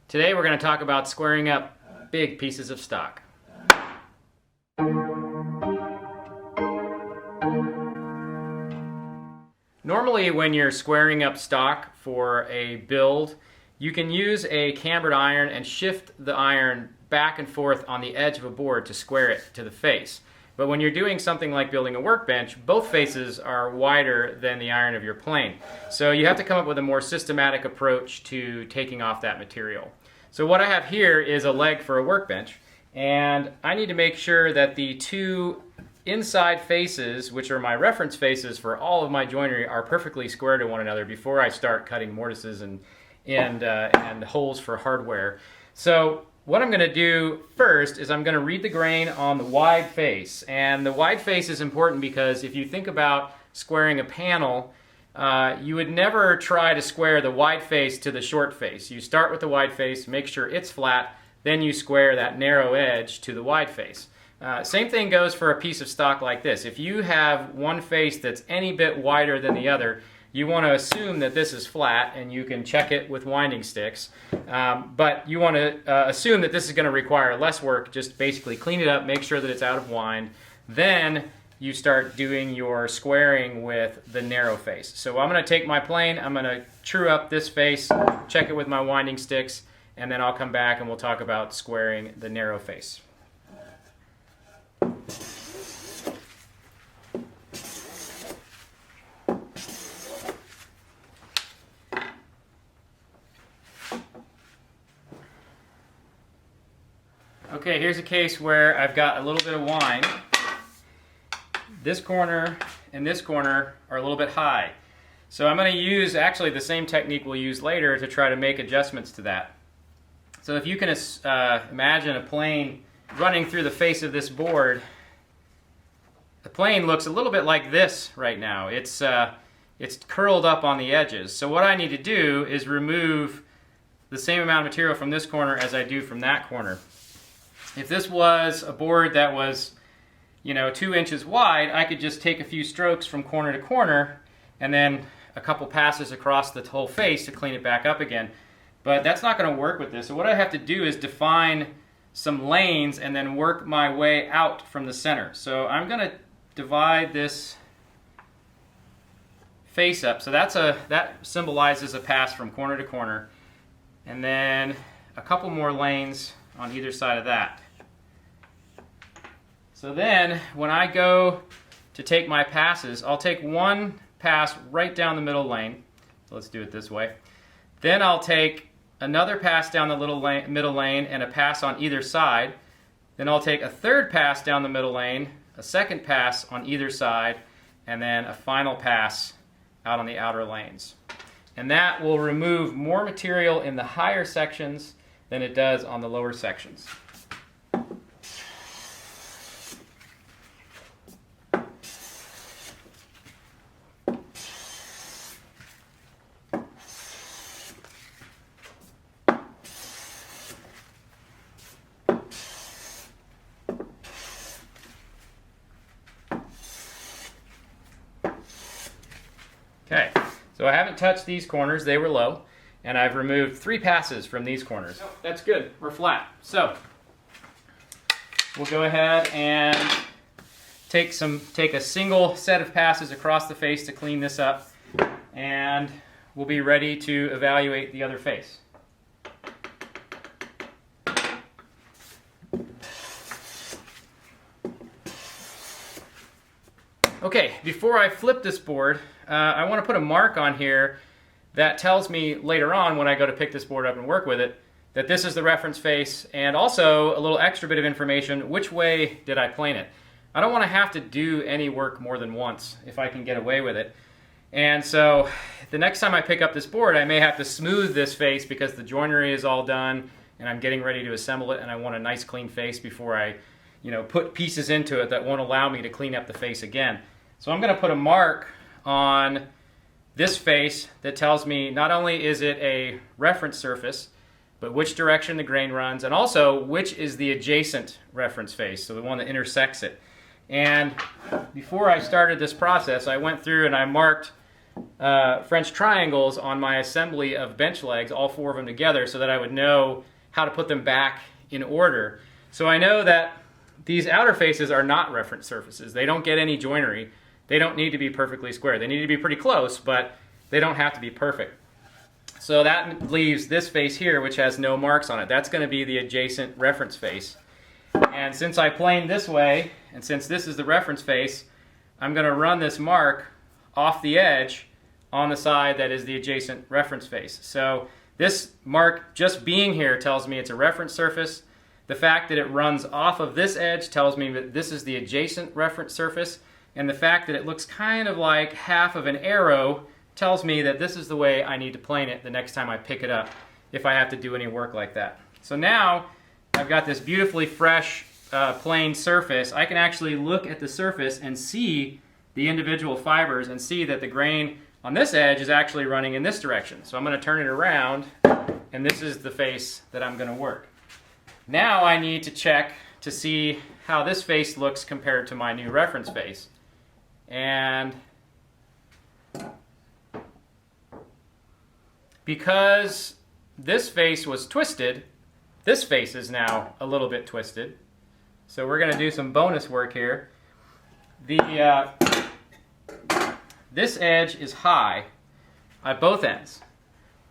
Today we're going to talk about squaring up big pieces of stock. Normally when you're squaring up stock for a build, you can use a cambered iron and shift the iron back and forth on the edge of a board to square it to the face. But when you're doing something like building a workbench, both faces are wider than the iron of your plane. So you have to come up with a more systematic approach to taking off that material. So what I have here is a leg for a workbench, and I need to make sure that the two inside faces, which are my reference faces for all of my joinery, are perfectly square to one another before I start cutting mortises and holes for hardware. So what I'm going to do first is I'm going to read the grain on the wide face. And the wide face is important because if you think about squaring a panel, you would never try to square the wide face to the short face. You start with the wide face, make sure it's flat, then you square that narrow edge to the wide face. Same thing goes for a piece of stock like this. If you have one face that's any bit wider than the other, you want to assume that this is flat, and you can check it with winding sticks. But you want to assume that this is going to require less work. Just basically clean it up, make sure that it's out of wind. Then you start doing your squaring with the narrow face. So I'm going to take my plane, I'm going to true up this face, check it with my winding sticks, and then I'll come back and we'll talk about squaring the narrow face. Okay, here's a case where I've got a little bit of wind. This corner and this corner are a little bit high. So I'm going to use actually the same technique we'll use later to try to make adjustments to that. So if you can imagine a plane running through the face of this board, the plane looks a little bit like this right now. It's curled up on the edges. So what I need to do is remove the same amount of material from this corner as I do from that corner. If this was a board that was, 2 inches wide, I could just take a few strokes from corner to corner and then a couple passes across the whole face to clean it back up again. But that's not going to work with this. So what I have to do is define some lanes and then work my way out from the center. So I'm going to divide this face up. So that symbolizes a pass from corner to corner. And then a couple more lanes on either side of that. So then when I go to take my passes, I'll take one pass right down the middle lane. So let's do it this way. Then I'll take another pass down the middle lane and a pass on either side. Then I'll take a third pass down the middle lane, a second pass on either side, and then a final pass out on the outer lanes. And that will remove more material in the higher sections than it does on the lower sections. Okay, so I haven't touched these corners, they were low, and I've removed 3 passes from these corners. Oh, that's good, we're flat. So we'll go ahead and take a single set of passes across the face to clean this up, and we'll be ready to evaluate the other face. Okay, before I flip this board, I want to put a mark on here that tells me later on when I go to pick this board up and work with it that this is the reference face, and also a little extra bit of information, which way did I plane it. I don't want to have to do any work more than once if I can get away with it. And so the next time I pick up this board, I may have to smooth this face because the joinery is all done and I'm getting ready to assemble it, and I want a nice clean face before I put pieces into it that won't allow me to clean up the face again. So I'm going to put a mark on this face that tells me not only is it a reference surface, but which direction the grain runs, and also which is the adjacent reference face, so the one that intersects it. And before I started this process, I went through and I marked French triangles on my assembly of bench legs, all 4 of them together, so that I would know how to put them back in order. So I know that these outer faces are not reference surfaces. They don't get any joinery. They don't need to be perfectly square. They need to be pretty close, but they don't have to be perfect. So that leaves this face here, which has no marks on it. That's going to be the adjacent reference face. And since I planed this way, and since this is the reference face, I'm going to run this mark off the edge on the side that is the adjacent reference face. So this mark just being here tells me it's a reference surface. The fact that it runs off of this edge tells me that this is the adjacent reference surface. And the fact that it looks kind of like half of an arrow tells me that this is the way I need to plane it the next time I pick it up, if I have to do any work like that. So now I've got this beautifully fresh planed surface. I can actually look at the surface and see the individual fibers and see that the grain on this edge is actually running in this direction. So I'm going to turn it around, and this is the face that I'm going to work. Now I need to check to see how this face looks compared to my new reference face. And because this face was twisted, this face is now a little bit twisted. So we're going to do some bonus work here. This edge is high at both ends,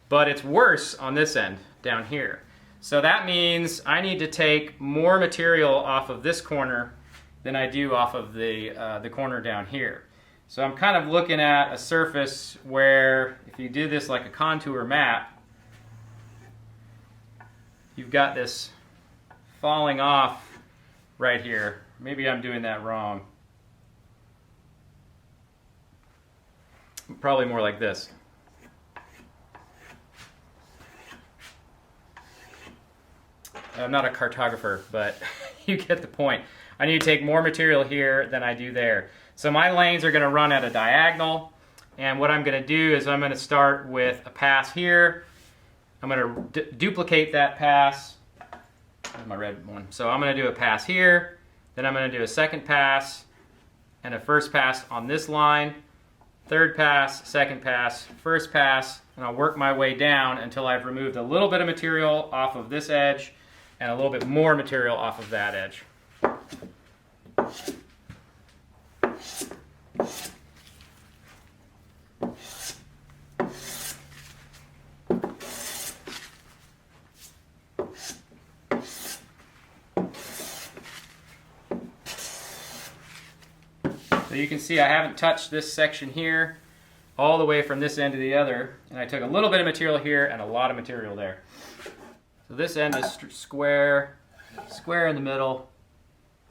but it's worse on this end down here. So that means I need to take more material off of this corner than I do off of the corner down here. So I'm kind of looking at a surface where, if you do this like a contour map, you've got this falling off right here. Maybe I'm doing that wrong. Probably more like this. I'm not a cartographer, but you get the point. I need to take more material here than I do there. So my lanes are going to run at a diagonal, and what I'm going to do is I'm going to start with a pass here. I'm going to duplicate that pass. There's my red one. So I'm going to do a pass here, then I'm going to do a second pass, and a first pass on this line, third pass, second pass, first pass, and I'll work my way down until I've removed a little bit of material off of this edge and a little bit more material off of that edge. So you can see I haven't touched this section here all the way from this end to the other, and I took a little bit of material here and a lot of material there. So this end is square, square in the middle,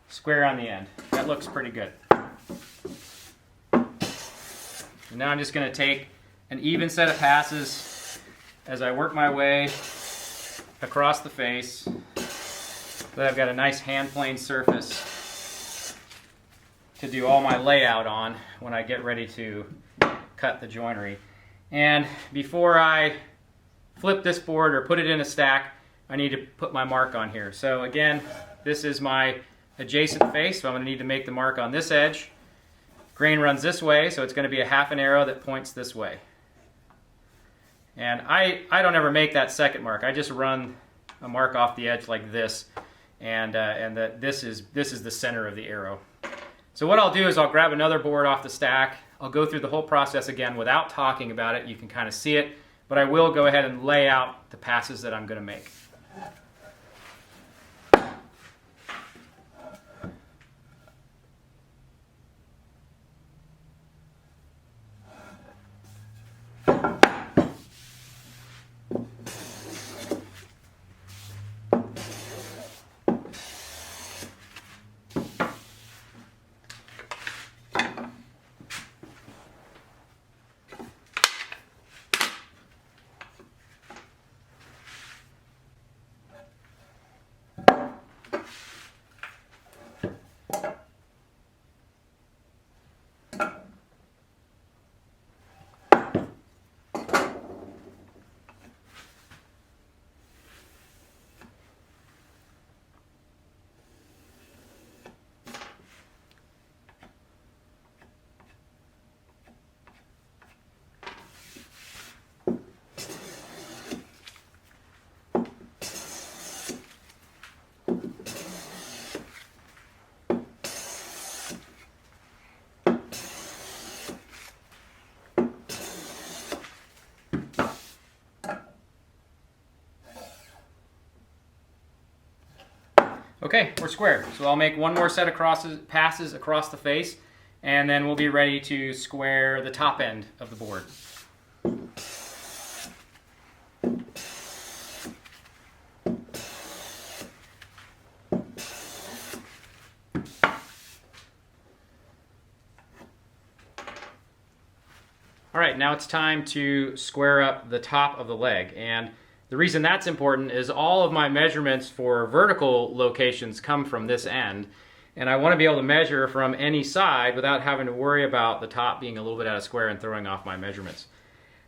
square on the end. That looks pretty good. And now I'm just going to take an even set of passes as I work my way across the face so that I've got a nice hand planed surface to do all my layout on when I get ready to cut the joinery. And before I flip this board or put it in a stack, I need to put my mark on here. So again, this is my adjacent face, so I'm going to need to make the mark on this edge. Grain runs this way, so it's going to be a half an arrow that points this way. And I don't ever make that second mark. I just run a mark off the edge like this, and this is the center of the arrow. So what I'll do is I'll grab another board off the stack. I'll go through the whole process again without talking about it. You can kind of see it, but I will go ahead and lay out the passes that I'm going to make. Okay, we're square. So I'll make one more set of passes across the face, and then we'll be ready to square the top end of the board. All right, now it's time to square up the top of the leg. And the reason that's important is all of my measurements for vertical locations come from this end. And I want to be able to measure from any side without having to worry about the top being a little bit out of square and throwing off my measurements.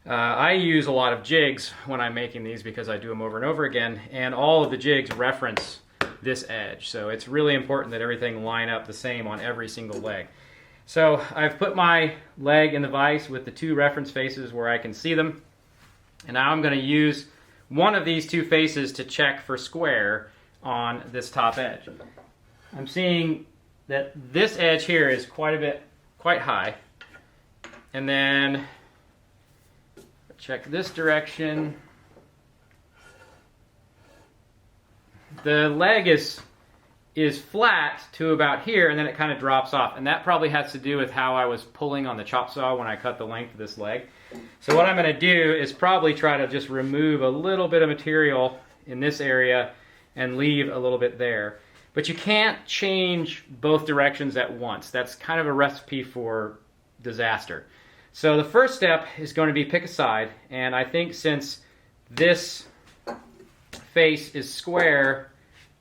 I use a lot of jigs when I'm making these because I do them over and over again, and all of the jigs reference this edge. So it's really important that everything line up the same on every single leg. So I've put my leg in the vise with the two reference faces where I can see them. And now I'm going to use one of these two faces to check for square on this top edge. I'm seeing that this edge here is quite high. And then check this direction. The leg is flat to about here, and then it kind of drops off, and that probably has to do with how I was pulling on the chop saw when I cut the length of this leg. So what I'm going to do is probably try to just remove a little bit of material in this area and leave a little bit there. But you can't change both directions at once. That's kind of a recipe for disaster. So the first step is going to be pick a side, and I think since this face is square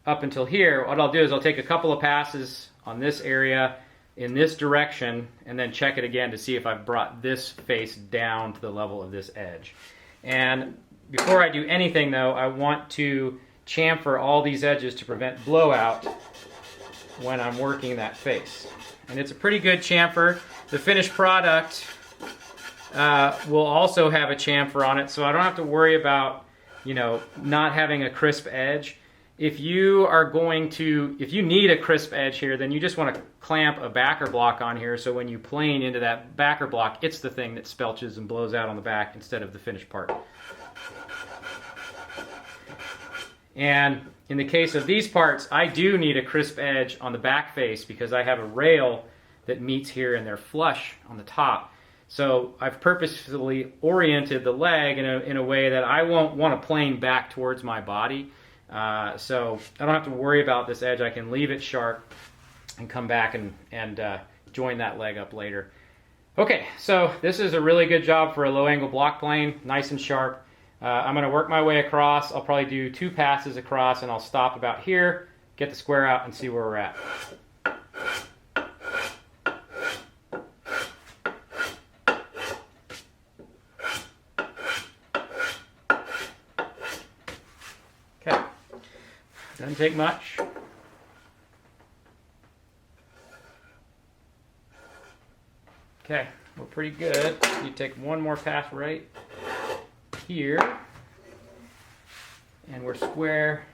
up until here, what I'll do is I'll take a couple of passes on this area in this direction and then check it again to see if I've brought this face down to the level of this edge. And before I do anything though, I want to chamfer all these edges to prevent blowout when I'm working that face. And it's a pretty good chamfer. The finished product will also have a chamfer on it, so I don't have to worry about, not having a crisp edge. If you need a crisp edge here, then you just want to clamp a backer block on here, so when you plane into that backer block, it's the thing that spelches and blows out on the back instead of the finished part. And in the case of these parts, I do need a crisp edge on the back face because I have a rail that meets here and they're flush on the top. So I've purposefully oriented the leg in a way that I won't want to plane back towards my body. So I don't have to worry about this edge. I can leave it sharp and come back and join that leg up later. Okay, so this is a really good job for a low angle block plane, nice and sharp. I'm going to work my way across. I'll probably do 2 passes across and I'll stop about here, get the square out and see where we're at. Okay, doesn't take much. Okay, we're pretty good. You take one more pass right here, and we're square.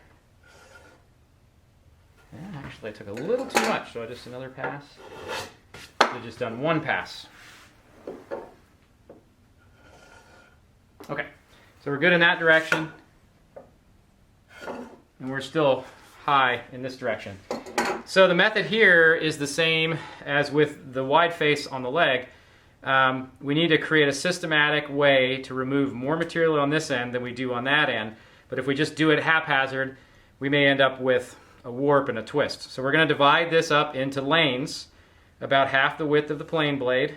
Yeah, actually, I took a little too much, so just another pass. I've just done 1 pass. Okay, so we're good in that direction, and we're still high in this direction. So the method here is the same as with the wide face on the leg. We need to create a systematic way to remove more material on this end than we do on that end. But if we just do it haphazard, we may end up with a warp and a twist. So we're going to divide this up into lanes, about half the width of the plane blade.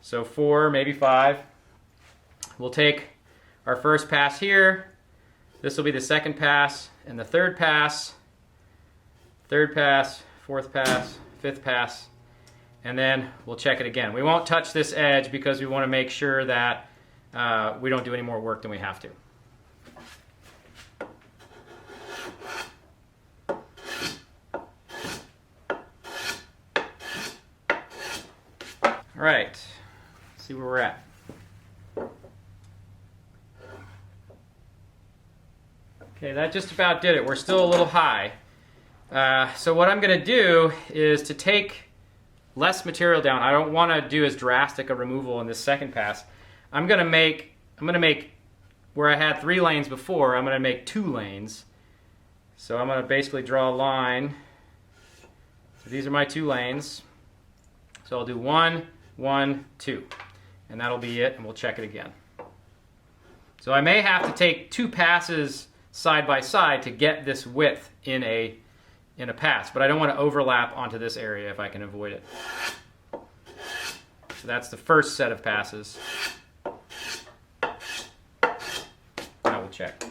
So 4, maybe 5. We'll take our first pass here. This will be the second pass and the third pass, 4th pass, 5th pass, and then we'll check it again. We won't touch this edge because we want to make sure that we don't do any more work than we have to. All right, let's see where we're at. Okay, that just about did it. We're still a little high. So what I'm going to do is to take less material down. I don't want to do as drastic a removal in this second pass. I'm going to make where I had 3 lanes before, I'm going to make 2 lanes. So I'm going to basically draw a line. So these are my 2 lanes. So I'll do 1, 1, 2. And that'll be it, and we'll check it again. So I may have to take 2 passes side by side to get this width in a pass, but I don't want to overlap onto this area if I can avoid it. So that's the first set of passes. Now we'll check.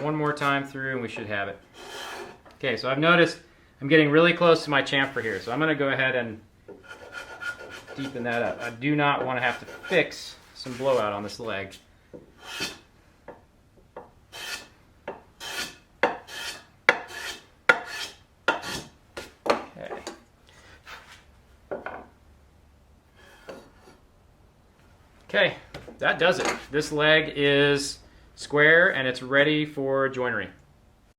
One more time through and we should have it. Okay, so I've noticed I'm getting really close to my chamfer here, so I'm going to go ahead and deepen that up. I do not want to have to fix some blowout on this leg. Okay, that does it. This leg is square and it's ready for joinery.